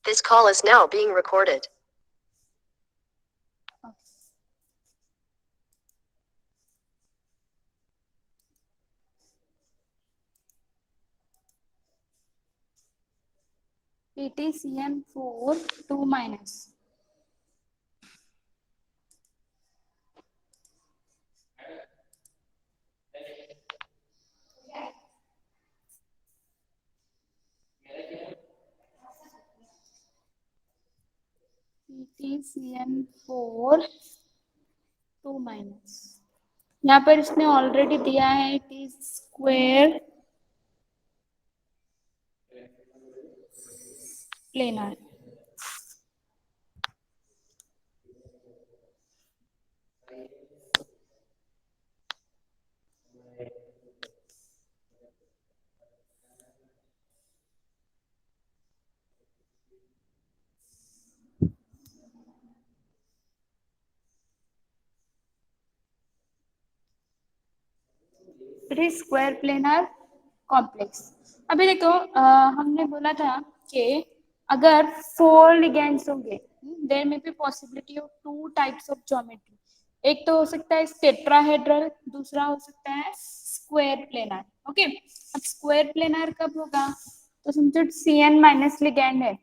This call is now being recorded. PtCN4 2 minus. PtCN4 2 minus. यहाँ पर इसने already दिया है T square planar. It is square planar complex. अभी देखो हमने बोला था कि अगर 4 लिगेंड्स होंगे देयर में be possibility of 2 types of geometry. एक तो हो सकता है टेट्राहेड्रल, दूसरा हो सकता है स्क्वायर प्लेनर. ओके, अब स्क्वायर प्लेनर कब होगा तो समझो Cn माइनस लिगेंड है.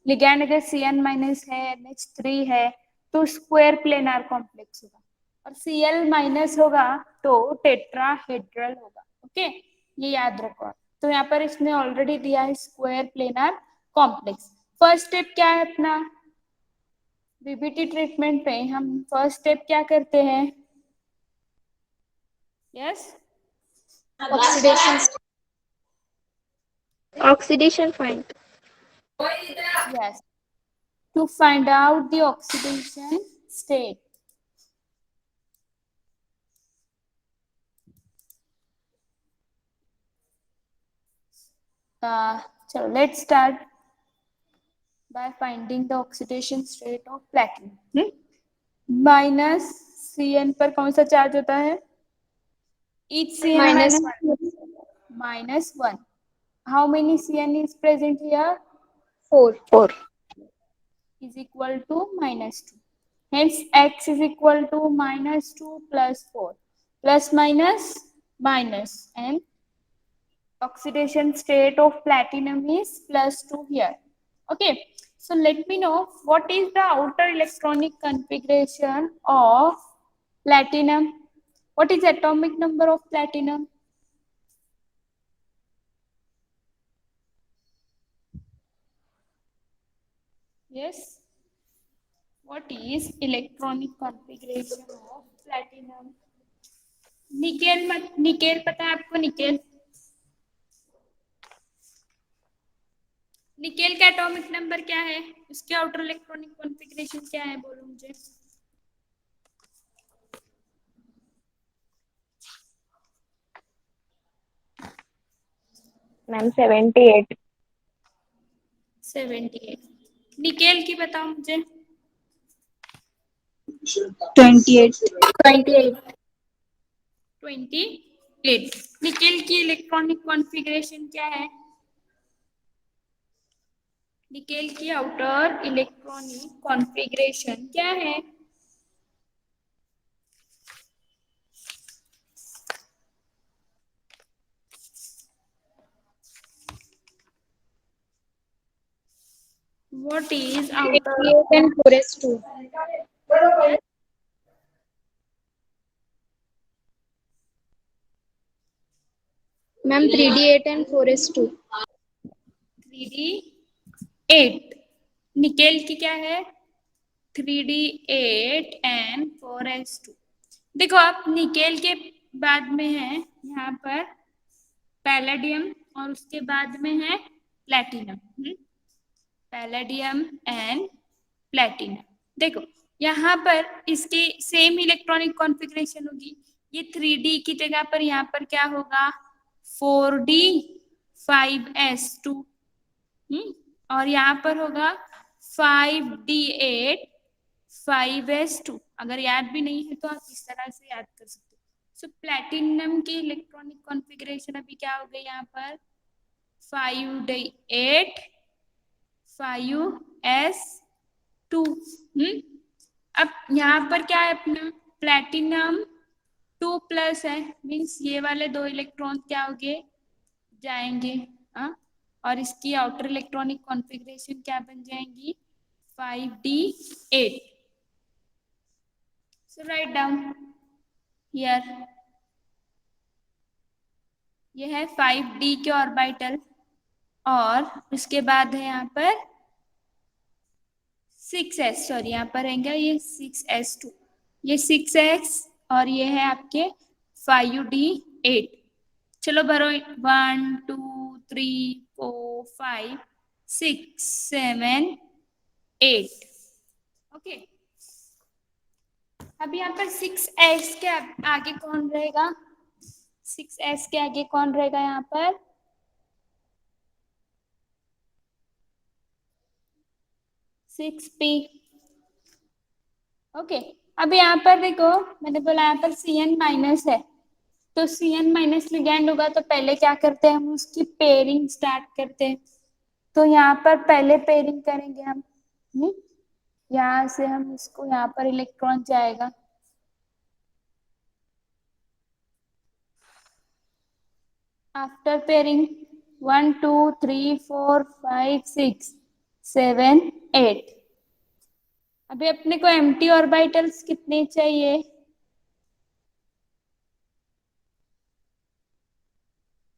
लिगेंड अगर Cn माइनस है, NH3 है तो स्क्वायर प्लेनर कॉम्प्लेक्स होगा. और Cl माइनस होगा तो टेट्राहेड्रल होगा. ओके, ये याद रखो. तो यहाँ पर इसने ऑलरेडी दिया है square planar complex. First step क्या है अपना बीबीटी ट्रीटमेंट पे? हम फर्स्ट स्टेप क्या करते हैं? Yes, Oxidation find. yes, to find out the oxidation state. So let's start by finding the oxidation state of platinum. Minus Cn पर कौन सा चार्ज होता है? Each Cn minus 1. How many Cn is present here? 4. Is equal to minus 2. Hence x is equal to minus 2 plus 4. Plus minus minus, and oxidation state of platinum is plus 2 here. Okay, so let me know what is the outer electronic configuration of platinum. What is atomic number of platinum? Yes, what is electronic configuration of platinum? Nickel मत, nickel पता है आपको? Nickel nickel का atomic number क्या है? उसके outer electronic configuration क्या है? बोलो मुझे. मैम 78. 78. निकेल की बताओ मुझे. 28. 28. निकेल की इलेक्ट्रॉनिक कॉन्फ़िगरेशन क्या है? निकेल की आउटर इलेक्ट्रॉनिक कॉन्फ़िगरेशन क्या है? What is outer? 3d8 and 4s2. Yes? Ma'am 3d8 and 4s2. 3d8. Nickel की क्या है? 3d8 and 4s2. देखो आप निकेल के बाद में है यहाँ पर पैलेडियम और उसके बाद में है प्लैटिनम. Palladium and platinum. देखो यहाँ पर इसकी सेम इलेक्ट्रॉनिक कॉन्फ़िगरेशन होगी. ये 3d की जगह पर यहाँ पर क्या होगा? 4d 5s2. और यहाँ पर होगा 5d8 5s2. अगर याद भी नहीं है तो आप इस तरह से याद कर सकते हो. सो प्लैटिनम की इलेक्ट्रॉनिक कॉन्फ़िगरेशन अभी क्या हो गई यहाँ पर? 5d8 5s2। अब यहाँ पर क्या है अपना प्लेटिनम 2+ है, मीन्स ये वाले 2 इलेक्ट्रॉन क्या होंगे, जाएंगे। हाँ, और इसकी आउटर इलेक्ट्रॉनिक कॉन्फ़िगरेशन क्या बन जाएंगी, 5d8। So write down here, ये है 5d के ऑर्बिटल, और उसके बाद है यहाँ पर 6s, सॉरी यहाँ पर रहेंगे ये 6s2, ये 6s और ये है आपके 5d8। चलो भरो, 1 2 3 4 5 6 7 8। ओके, अब यहाँ पर 6s के आगे कौन रहेगा, 6s के आगे कौन रहेगा यहाँ पर, 6p। ओके, अब यहाँ पर देखो मैंने बोला यहाँ पर Cn- है, तो Cn- लिगैंड होगा तो पहले क्या करते हैं हम उसकी पेयरिंग स्टार्ट करते हैं। तो यहाँ पर पहले पेयरिंग करेंगे हम, यहाँ से हम इसको, यहाँ पर इलेक्ट्रॉन जाएगा, आफ्टर पेयरिंग 1 2 3 4 5 6 7 8। अभी अपने को एम्प्टी ऑर्बिटल्स कितने चाहिए,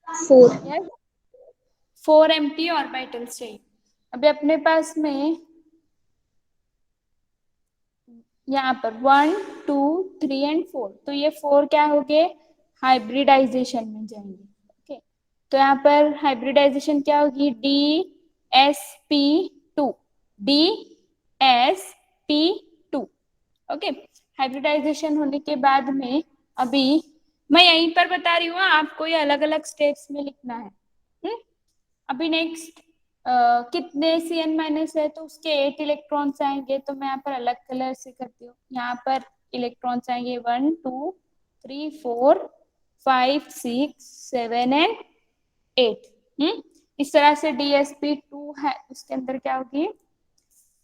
4। 4 एम्प्टी ऑर्बिटल्स चाहिए। अभी अपने पास में यहाँ पर 1 2 3 एंड 4, तो ये 4 क्या हो गए, हाइब्रिडाइजेशन में जाएंगे। ओके, तो यहाँ पर हाइब्रिडाइजेशन क्या होगी, DsP2, DsP2। ओके, हाइब्रिडाइजेशन होने के बाद में अभी मैं यहीं पर बता रही हूँ, आपको ये अलग अलग स्टेप्स में लिखना है। अभी नेक्स्ट कितने Cn- है तो उसके 8 इलेक्ट्रॉन्स आएंगे, तो मैं यहाँ पर अलग कलर से करती हूँ। यहाँ पर इलेक्ट्रॉन्स आएंगे 1 2 3 4 5 6 7 एंड 8। इस तरह से DsP2 है, उसके अंदर क्या होगी,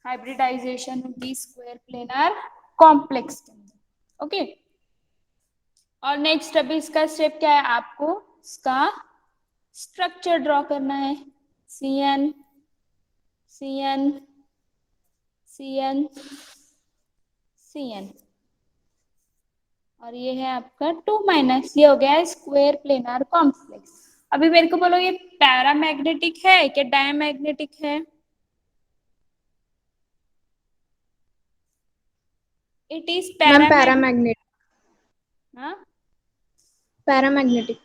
हाइब्रिडाइजेशन होगी स्क्वायर प्लेनर कॉम्प्लेक्स के अंदर। ओके, और नेक्स्ट अभी इसका स्टेप क्या है, आपको इसका स्ट्रक्चर ड्रॉ करना है, Cn Cn Cn Cn, और ये है आपका 2-, ये हो गया है स्क्वायर प्लेनर कॉम्प्लेक्स। अभी मेरे को बोलो ये पैरामैग्नेटिक है क्या डायमैग्नेटिक है, इट इज मैम पैरामैग्नेटिक। हाँ, पैरामैग्नेटिक।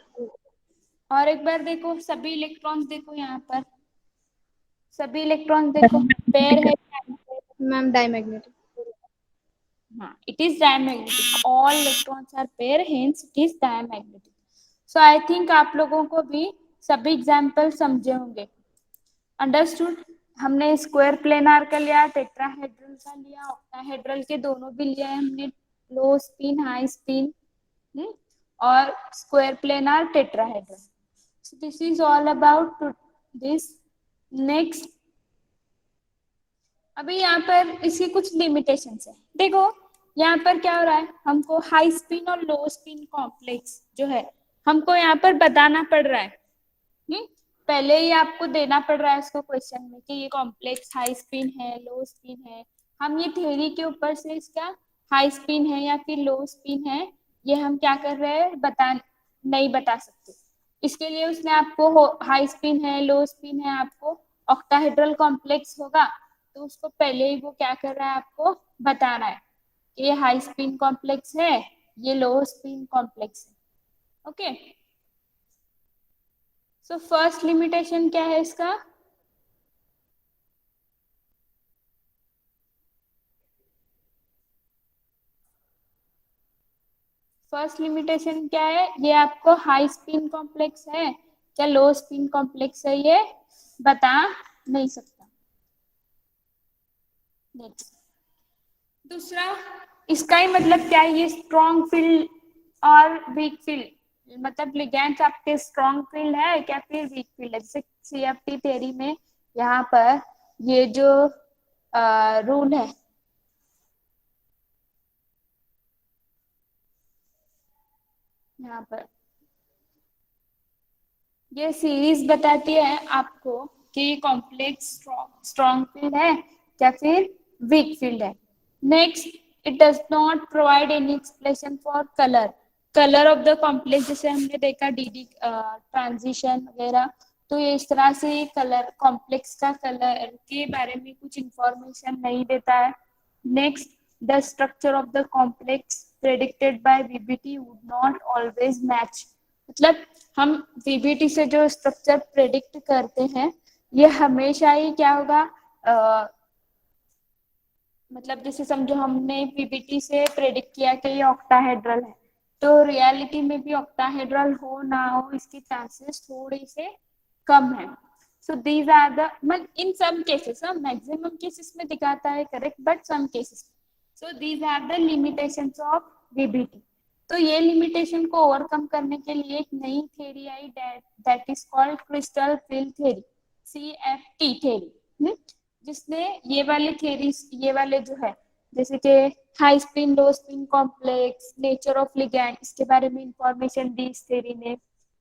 और एक बार देखो सभी इलेक्ट्रॉन्स देखो, यहाँ पर सभी इलेक्ट्रॉन्स देखो, पेयर है, मैम डायमैग्नेटिक। हाँ, it is diamagnetic, all electrons are pair, hence it is diamagnetic। So I think आप लोगों को भी सभी एग्जाम्पल समझे होंगे, अंडरस्टूड। हमने स्क्वायर प्लेनार का लिया, टेट्राहेड्रल का लिया, ऑक्टाहेड्रल के दोनों भी लिया है हमने, लो स्पिन हाई स्पिन, और square planar tetrahedral. So this is all about this। Next, अभी यहाँ पर इसकी कुछ लिमिटेशंस है, देखो यहाँ पर क्या हो रहा है, हमको हाई स्पिन और लो स्पिन कॉम्प्लेक्स जो है हमको यहाँ पर बताना पड़ रहा है। पहले ही आपको देना पड़ रहा है इसको क्वेश्चन में कि ये कॉम्प्लेक्स हाई स्पिन है लो स्पिन है। हम ये थ्योरी के ऊपर से इसका हाई स्पिन है या फिर लो स्पिन है ये हम क्या कर रहे हैं, नहीं बता सकते। इसके लिए उसने आपको हाई स्पिन है लो स्पिन है, आपको ऑक्टाहेड्रल कॉम्प्लेक्स होगा तो उसको पहले ही वो क्या कर रहा है, आपको बता रहा है कि ये हाई स्पिन कॉम्प्लेक्स है, ये लो स्पिन कॉम्प्लेक्स है। ओके, सो फर्स्ट लिमिटेशन क्या है इसका, फर्स्ट लिमिटेशन क्या है, ये आपको हाई स्पिन कॉम्प्लेक्स है क्या लो स्पिन कॉम्प्लेक्स है ये बता नहीं सकता। नेक्स्ट, दूसरा, इसका ही मतलब क्या है, ये स्ट्रॉन्ग फील्ड और वीक फील्ड, मतलब लिगैंड्स आपके स्ट्रॉन्ग फील्ड है क्या फिर वीक फील्ड है। जैसे CFT थ्योरी में यहाँ पर ये जो रूल है, यहाँ पर ये सीरीज बताती है आपको कि कॉम्प्लेक्स स्ट्रॉन्ग फील्ड है या फिर वीक फील्ड है। Next, it does not provide any explanation for colour. Colour of the complex, जैसे हमने देखा डीडी ट्रांजिशन वगैरह, तो ये इस तरह से कलर कॉम्प्लेक्स का कलर के बारे में कुछ इंफॉर्मेशन नहीं देता है। Next, the structure of the complex predicted by VBT would not always match. मतलब हम वीबीटी से जो स्ट्रक्चर प्रेडिक्ट करते हैं ये हमेशा ही क्या होगा, मतलब जैसे समझो हमने वीबीटी से प्रेडिक्ट किया कि ये ऑक्टाहेड्रल है, तो रियलिटी में भी ऑक्टाहेड्रल हो ना हो इसके चांसेस थोड़े से कम है। सो दीज आर द, मतलब in some cases, maximum cases में दिखाता है correct, but some cases. So these are the limitations of VBT. तो ये लिमिटेशन को ओवरकम करने के लिए एक नई theory I, that is called crystal field theory, CFT theory, जिसने ये वाले थ्योरीज, ये वाले जो है जैसे कि high spin low spin complex, nature of ligand, इसके बारे में इंफॉर्मेशन दी इस थ्योरी ने।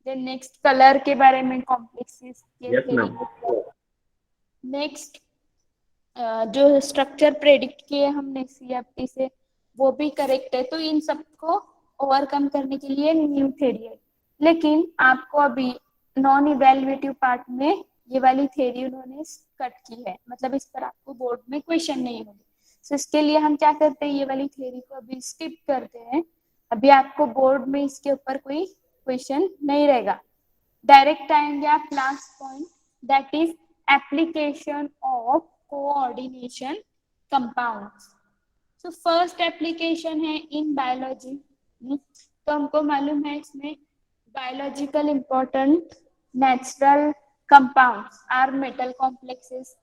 देन नेक्स्ट, कलर के बारे में कॉम्प्लेक्सेस के थ्योरी ने। नेक्स्ट, जो स्ट्रक्चर प्रेडिक्ट किए हमने CFT से वो भी करेक्ट है। तो इन सबको ओवरकम करने के लिए न्यू थ्योरी है। लेकिन आपको अभी नॉन इवेल्युएटिव पार्ट में ये वाली थ्योरी उन्होंने कट की है, मतलब इस पर आपको बोर्ड में क्वेश्चन नहीं होंगे। तो इसके लिए हम क्या करते हैं, ये वाली थ्योरी को अभी स्किप करते हैं। अभी आपको बोर्ड में इसके ऊपर कोई क्वेश्चन नहीं रहेगा। डायरेक्ट आएंगे आप last point, that is application of coordination compounds. तो फर्स्ट एप्लीकेशन है इन बायोलॉजी। तो हमको मालूम है इसमें biological important natural compounds are metal complexes.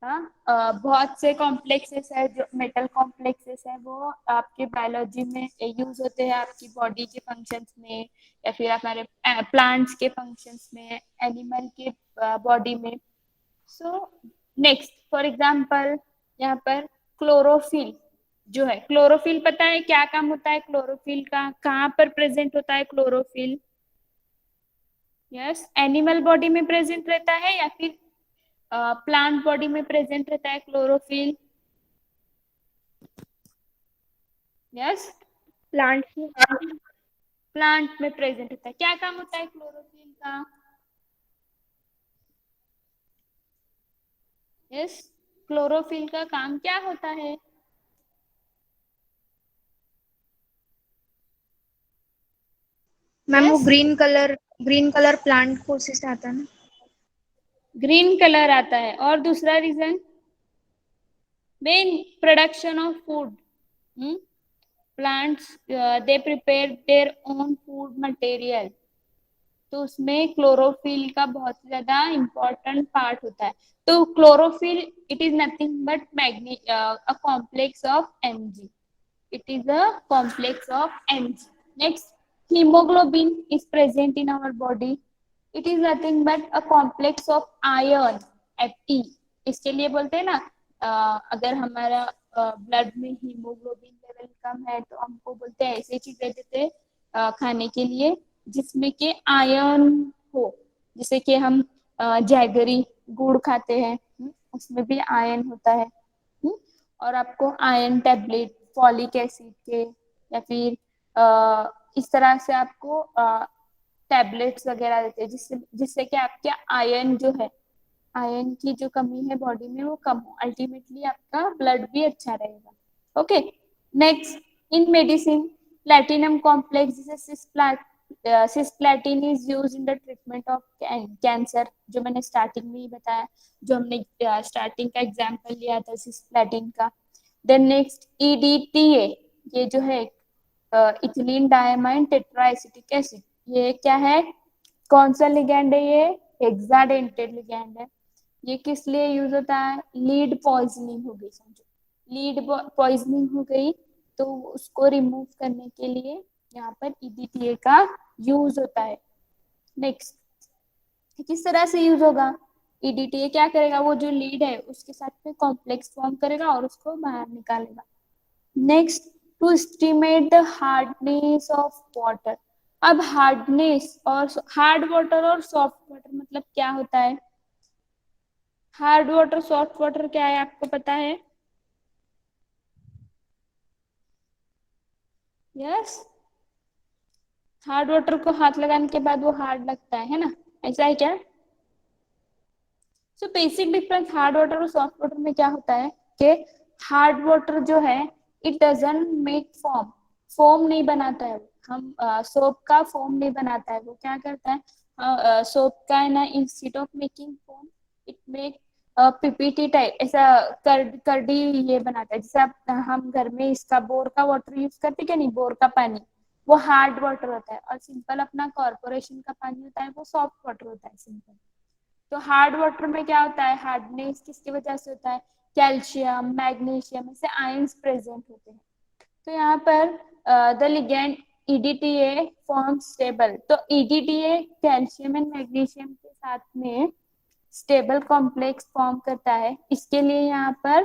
बहुत से कॉम्प्लेक्सेस है, जो मेटल कॉम्प्लेक्सेस है वो आपके बायोलॉजी में यूज होते हैं, आपकी बॉडी के फंक्शंस में या फिर हमारे प्लांट्स के फंक्शंस में, एनिमल के बॉडी में। सो नेक्स्ट, फॉर एग्जांपल यहाँ पर क्लोरोफिल जो है, क्लोरोफिल पता है क्या काम होता है क्लोरोफिल का, कहाँ पर प्रेजेंट होता है क्लोरोफिल? यस, एनिमल बॉडी में प्रेजेंट रहता है या फिर प्लांट बॉडी में प्रेजेंट रहता है क्लोरोफिल? यस, प्लांट प्लांट में प्रेजेंट होता है। क्या काम होता है क्लोरोफिल का? यस, क्लोरोफिल का काम क्या होता है? मैम वो Yes? ग्रीन कलर प्लांट को उसी से आता है ना। ग्रीन कलर आता है, और दूसरा reason main production of food. Plants they prepare their own food material, तो उसमें क्लोरोफिल का बहुत ज्यादा इंपॉर्टेंट पार्ट होता है। तो chlorophyll it is nothing but a complex of Mg, it is a complex of Mg. Next, hemoglobin is present in our body. It is nothing but a complex of iron, Fe. इसके लिए बोलते हैं ना, अगर हमारा blood में haemoglobin level कम है तो हमको बोलते हैं ऐसी चीजें देते हैं खाने के लिए जिसमें के आयरन हो, जैसे कि हम जैगरी गुड़ खाते हैं, उसमें भी आयरन होता है। और आपको आयरन टैबलेट फॉलिक एसिड के या फिर इस तरह से आपको टैबलेट्स वगैरह देते हैं जिससे जिससे कि आपके आयरन जो है, आयरन की जो कमी है बॉडी में वो कम हो, अल्टीमेटली आपका ब्लड भी अच्छा रहेगा। ओके, नेक्स्ट, इन मेडिसिन प्लैटिनम कॉम्प्लेक्स जैसे cisplatin is use in the treatment of cancer, जो मैंने स्टार्टिंग में ही बताया, जो हमने स्टार्टिंग का एग्जांपल लिया था सिस्प्लैटिन का। देन नेक्स्ट, EDTA, ये जो है इथिलीन डायमाइन टेट्राएसिटिक एसिड, ये क्या है, कौन सा लिगैंड है? ये हेक्साडेंटेड लिगैंड है। ये किस लिए यूज होता है? लीड पॉइजनिंग हो गई, समझो लीड पॉइजनिंग हो गई तो उसको रिमूव करने के लिए यहाँ पर EDTA का यूज होता है। नेक्स्ट, किस तरह से यूज होगा? EDTA क्या करेगा, वो जो लीड है उसके साथ में कॉम्प्लेक्स फॉर्म करेगा और उसको बाहर निकालेगा। Next, to estimate the hardness of water. अब हार्डनेस और हार्ड वाटर और सॉफ्ट वाटर मतलब क्या होता है? हार्ड वाटर सॉफ्ट वाटर क्या है आपको पता है? यस, हार्ड वाटर को हाथ लगाने के बाद वो हार्ड लगता है ना, ऐसा है क्या? So basic difference hard water और सॉफ्ट वाटर में क्या होता है कि हार्ड वाटर जो है it doesn't make form, foam नहीं बनाता है वो। हम सोप का फोम नहीं बनाता है, वो क्या करता है, सोप का है ना, instead of making foam it make PPT type, ऐसा कर्डी ये बनाता है। जैसे आप हम घर में इसका बोर का वाटर यूज करते क्या नहीं, बोर का पानी वो हार्ड वाटर होता है, और सिंपल अपना कॉर्पोरेशन का पानी होता है वो सॉफ्ट वाटर होता है सिंपल। तो हार्ड वाटर में क्या होता है, हार्डनेस किसकी वजह से होता है? कैल्शियम मैग्नीशियम ऐसे आयंस प्रेजेंट होते हैं। तो यहाँ पर the ligand EDTA form stable, तो EDTA कैल्शियम एंड मैग्नीशियम के साथ में स्टेबल कॉम्प्लेक्स फॉर्म करता है। इसके लिए यहाँ पर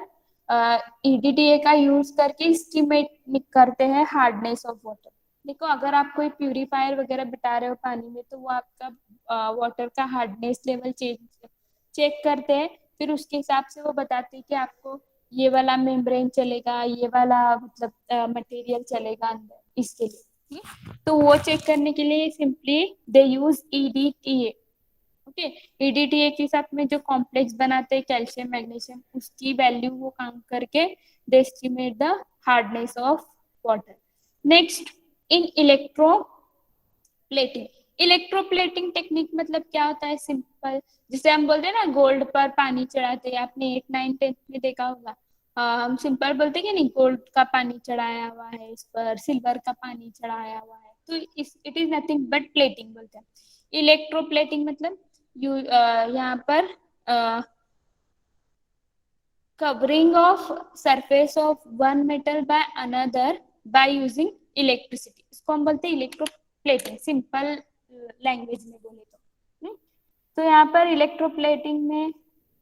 EDTA का यूज करके एस्टिमेट करते हैं हार्डनेस ऑफ वाटर। देखो अगर आप कोई प्यूरिफायर वगैरह बिठा रहे हो पानी में, तो वो आपका वाटर का हार्डनेस लेवल चेक करते हैं, फिर उसके हिसाब से वो बताते हैं कि आपको ये वाला मेम्ब्रेन चलेगा, ये वाला मतलब मटेरियल चलेगा अंदर इसके लिए। तो वो चेक करने के लिए सिंपली दे यूज EDTA। ओके, EDTA के साथ में जो कॉम्प्लेक्स बनाते हैं कैल्शियम मैग्नीशियम, उसकी वैल्यू वो काम करके they estimate the hardness of water. Next, in electroplating. Electroplating technique मतलब क्या होता है? सिंपल, जिसे हम बोलते हैं ना गोल्ड पर पानी चढ़ाते हैं, आपने 8 9 10 में देखा होगा। हम सिंपल बोलते हैं कि नहीं, गोल्ड का पानी चढ़ाया हुआ है इस पर, सिल्वर का पानी चढ़ाया हुआ है, तो it is nothing but plating बोलते हैं। इलेक्ट्रोप्लेटिंग मतलब यहाँ पर covering of surface of one metal by another by using electricity, इसको हम बोलते हैं इलेक्ट्रोप्लेटिंग सिंपल लैंग्वेज में बोले तो। तो यहाँ पर इलेक्ट्रोप्लेटिंग में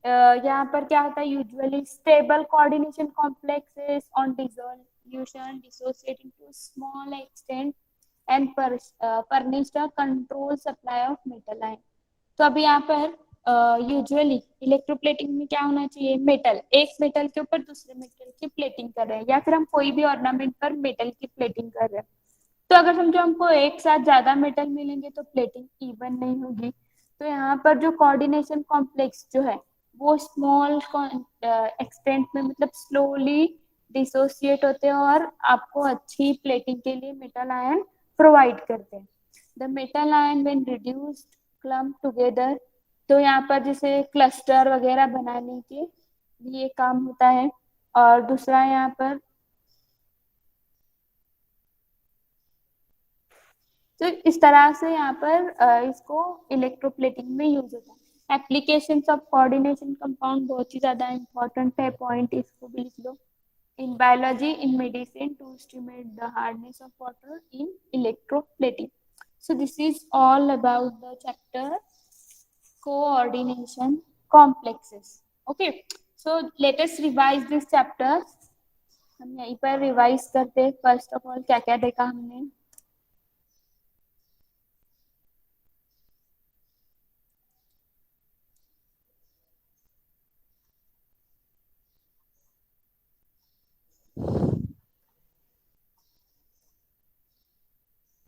यहाँ पर क्या होता है, usually stable coordination complexes on dissolution dissociating to small extent and furnish a control supply of metal ion। तो अभी यहाँ पर यूजुअली इलेक्ट्रोप्लेटिंग में क्या होना चाहिए, मेटल, एक मेटल के ऊपर दूसरे मेटल की प्लेटिंग कर रहे हैं, या फिर हम कोई भी ऑर्नामेंट पर मेटल की प्लेटिंग कर रहे हैं। तो अगर समझो हमको एक साथ ज्यादा मेटल मिलेंगे तो प्लेटिंग इवन नहीं होगी। तो यहाँ पर जो कोऑर्डिनेशन कॉम्प्लेक्स जो है वो स्मॉल एक्सटेंट में मतलब स्लोली डिसोसिएट होते हैं और आपको अच्छी प्लेटिंग के लिए मेटल आयन प्रोवाइड करते हैं। The metal ion when reduced clump together, तो यहाँ पर जैसे क्लस्टर वगैरह बनाने के लिए काम होता है। और दूसरा यहाँ पर तो इस तरह से यहाँ पर इसको इलेक्ट्रोप्लेटिंग में यूज होता है। एप्लीकेशंस ऑफ कोऑर्डिनेशन कंपाउंड बहुत ही ज्यादा इंपॉर्टेंट है, पॉइंट इसको भी लिख लो। In biology, in medicine, to estimate the hardness of water in electroplating. So this is all about the chapter coordination complexes. Okay, so let us revise this chapter। हम यहीं पर रिवाइज करते हैं। फर्स्ट ऑफ ऑल क्या क्या देखा हमने?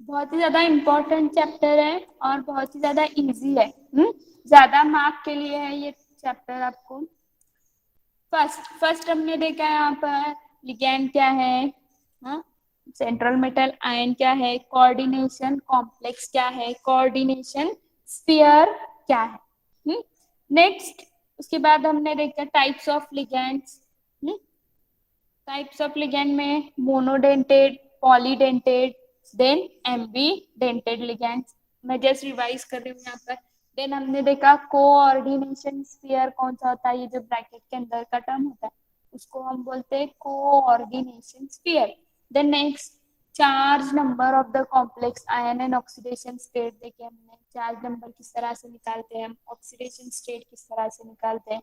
बहुत ही ज्यादा इम्पोर्टेंट चैप्टर है और बहुत ही ज्यादा इजी है। ज्यादा मार्क के लिए है ये चैप्टर आपको। फर्स्ट हमने देखा है यहाँ पर लिगैंड क्या है, हाँ, सेंट्रल मेटल आयन क्या है, कोऑर्डिनेशन कॉम्प्लेक्स क्या है, कोऑर्डिनेशन स्फीयर क्या है। नेक्स्ट उसके बाद हमने देखा types of ligands. Types of ligand में monodentate, polydentate, then ambidentate ligands. मैं जस्ट रिवाइज कर रही हूँ यहाँ पर। देन हमने देखा कोऑर्डिनेशन स्फीयर कौन सा होता है, ये जो ब्रैकेट के अंदर का टर्म होता है उसको हम बोलते हैं coordination sphere. Then next charge number of the complex ion and oxidation state देखे हमने। चार्ज नंबर किस तरह से निकालते हैं, ऑक्सीडेशन स्टेट किस तरह से निकालते हैं।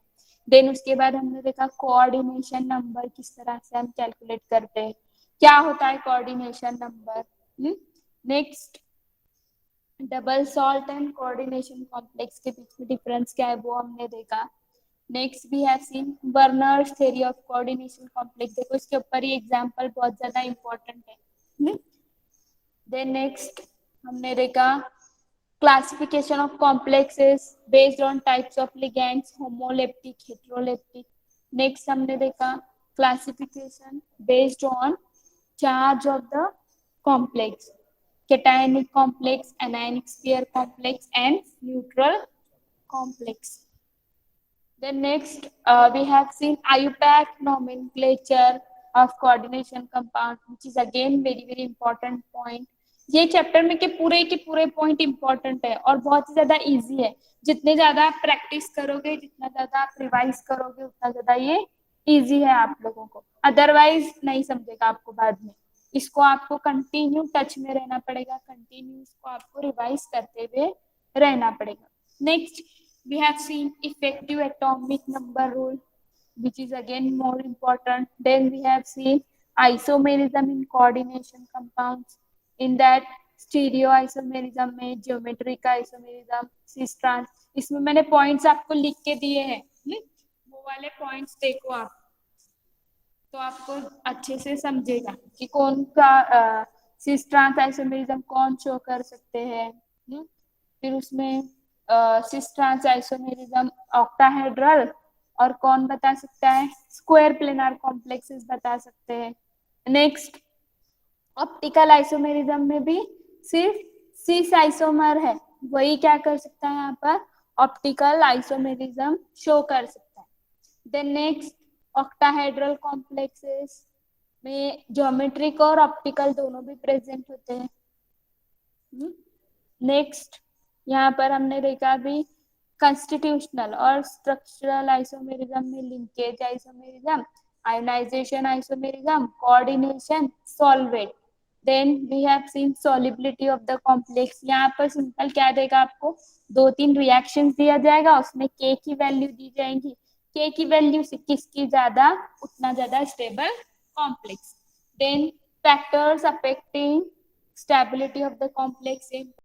देन उसके बाद हमने देखा कोऑर्डिनेशन नंबर किस तरह से हम कैलकुलेट करते हैं, क्या होता है coordination number. Next double salt and coordination complex के बीच में डिफरेंस क्या है वो हमने देखा। Next we have seen Werner's theory of coordination complex, देखो इसके ऊपर ही एग्जांपल बहुत ज्यादा इंपॉर्टेंट है। देन नेक्स्ट हमने देखा classification of complexes based on types of ligands, homoleptic, heteroleptic. Next हमने देखा classification based on charge of the complex, cationic complex, anionic sphere complex and neutral complex. Then next we have seen IUPAC nomenclature of coordination compound, which is again very important point. ये chapter में के पूरे point important है और बहुत ही ज्यादा easy है। जितने ज्यादा आप प्रैक्टिस करोगे, जितना ज्यादा आप रिवाइज करोगे, उतना ज्यादा ये इजी है आप लोगों को, अदरवाइज नहीं समझेगा आपको बाद में। इसको आपको कंटिन्यू टच में रहना पड़ेगा, कंटिन्यू इसको आपको रिवाइज करते हुए रहना पड़ेगा। Next we have seen effective atomic number rule, which is again more important. Then we have seen isomerism in coordination compounds. In that stereoisomerism में geometric isomerism, cis trans, इसमें मैंने पॉइंट्स आपको लिख के दिए हैं, वो वाले पॉइंट्स देखो आप, तो आपको अच्छे से समझेगा कि कौन का cis trans isomerism कौन शो कर सकते हैं। फिर उसमें cis trans isomerism ऑक्टाहेड्रल और कौन बता सकता है, स्क्वायर प्लेनर कॉम्प्लेक्सेस बता सकते हैं। नेक्स्ट ऑप्टिकल आइसोमेरिज्म में भी सिर्फ सिस आइसोमर है, वही क्या कर सकता है यहाँ पर, ऑप्टिकल आइसोमेरिज्म शो कर सकता है। देन नेक्स्ट ऑक्टाहेड्रल कॉम्प्लेक्सेस में ज्योमेट्रिक और ऑप्टिकल दोनों भी प्रेजेंट होते हैं। नेक्स्ट यहाँ पर हमने देखा भी कंस्टिट्यूशनल और स्ट्रक्चरल आइसोमेरिज्म में linkage isomerism, ionization isomerism, coordination, solvate. Then we have seen solubility of the complex, यहाँ पर सिंपल क्या देगा आपको, 2-3 रिएक्शंस दिया जाएगा, उसमें के की वैल्यू दी जाएगी, के की वैल्यू से किसकी ज्यादा उतना ज्यादा stable complex. Then factors affecting stability of the complex